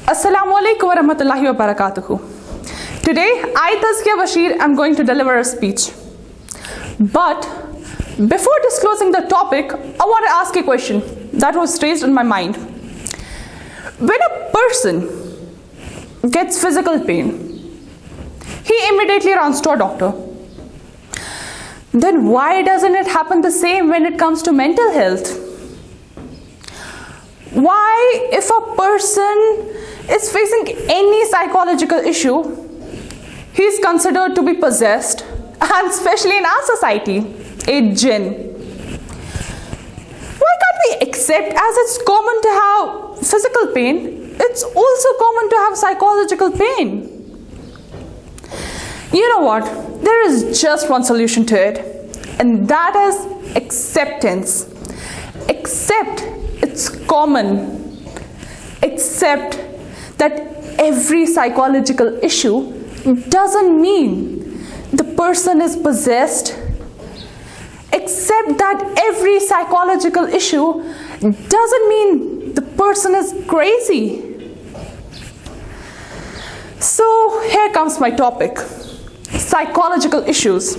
Assalamu alaikum wa rahmatullahi wa barakatuhu. Today, I, Tazkiyah Bashir, am going to deliver a speech. But before disclosing the topic, I want to ask a question that was raised in my mind. When a person gets physical pain, he immediately runs to a doctor. Then why doesn't it happen the same when it comes to mental health? Why, if a person is facing any psychological issue, he is considered to be possessed, and especially in our society, a jinn? Why can't we accept, as it's common to have physical pain, it's also common to have psychological pain? You know what? There is just one solution to it, and that is acceptance. Accept it's common. Accept that every psychological issue doesn't mean the person is possessed. Accept that every psychological issue doesn't mean the person is crazy. So here comes my topic: psychological issues,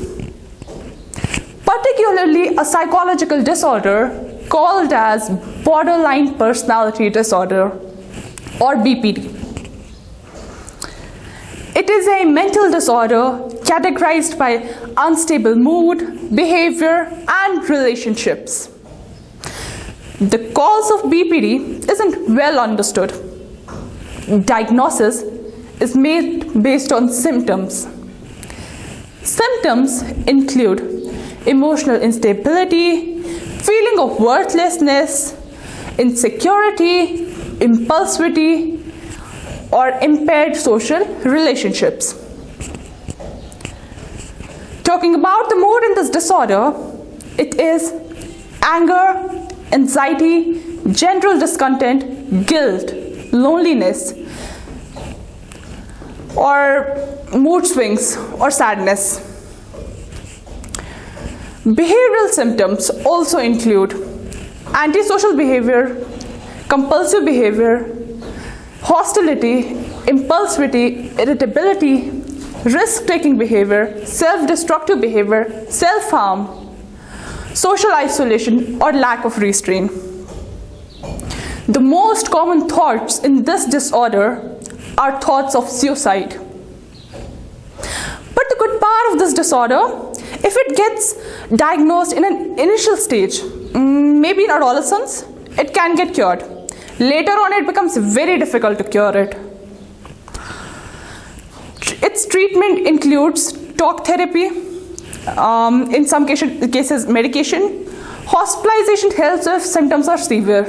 particularly a psychological disorder called as borderline personality disorder, or BPD. It is a mental disorder categorized by unstable mood, behavior, and relationships. The cause of BPD isn't well understood. Diagnosis is made based on symptoms. Symptoms include emotional instability, feeling of worthlessness, insecurity, impulsivity, or impaired social relationships. Talking about the mood in this disorder, it is anger, anxiety, general discontent, guilt, loneliness, or mood swings or sadness. Behavioral symptoms also include antisocial behavior, compulsive behavior, hostility, impulsivity, irritability, risk-taking behavior, self-destructive behavior, self-harm, social isolation, or lack of restraint. The most common thoughts in this disorder are thoughts of suicide. But the good part of this disorder, if it gets diagnosed in an initial stage, maybe in adolescence, it can get cured. Later on, it becomes very difficult to cure it. Its treatment includes talk therapy, in some cases medication. Hospitalization helps if symptoms are severe.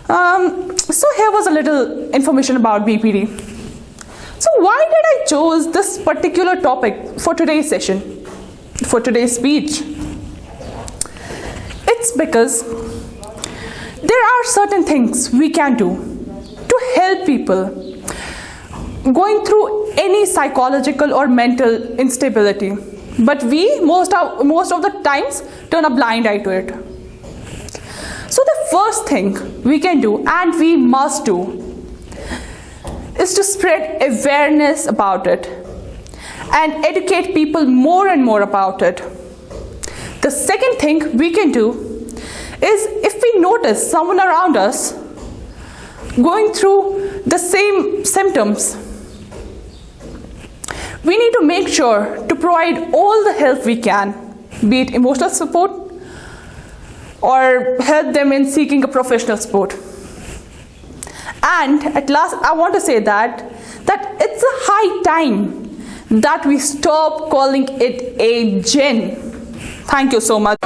So here was a little information about BPD. So why did I choose this particular topic for today's session, for today's speech? It's because there are certain things we can do to help people going through any psychological or mental instability, but we most of the times turn a blind eye to it. So the first thing we can do, and we must do, is to spread awareness about it and educate people more and more about it. The second thing we can do is, if we notice someone around us going through the same symptoms, we need to make sure to provide all the help we can, be it emotional support or help them in seeking a professional support. And at last, I want to say that it's a high time that we stop calling it a jinn. Thank you so much.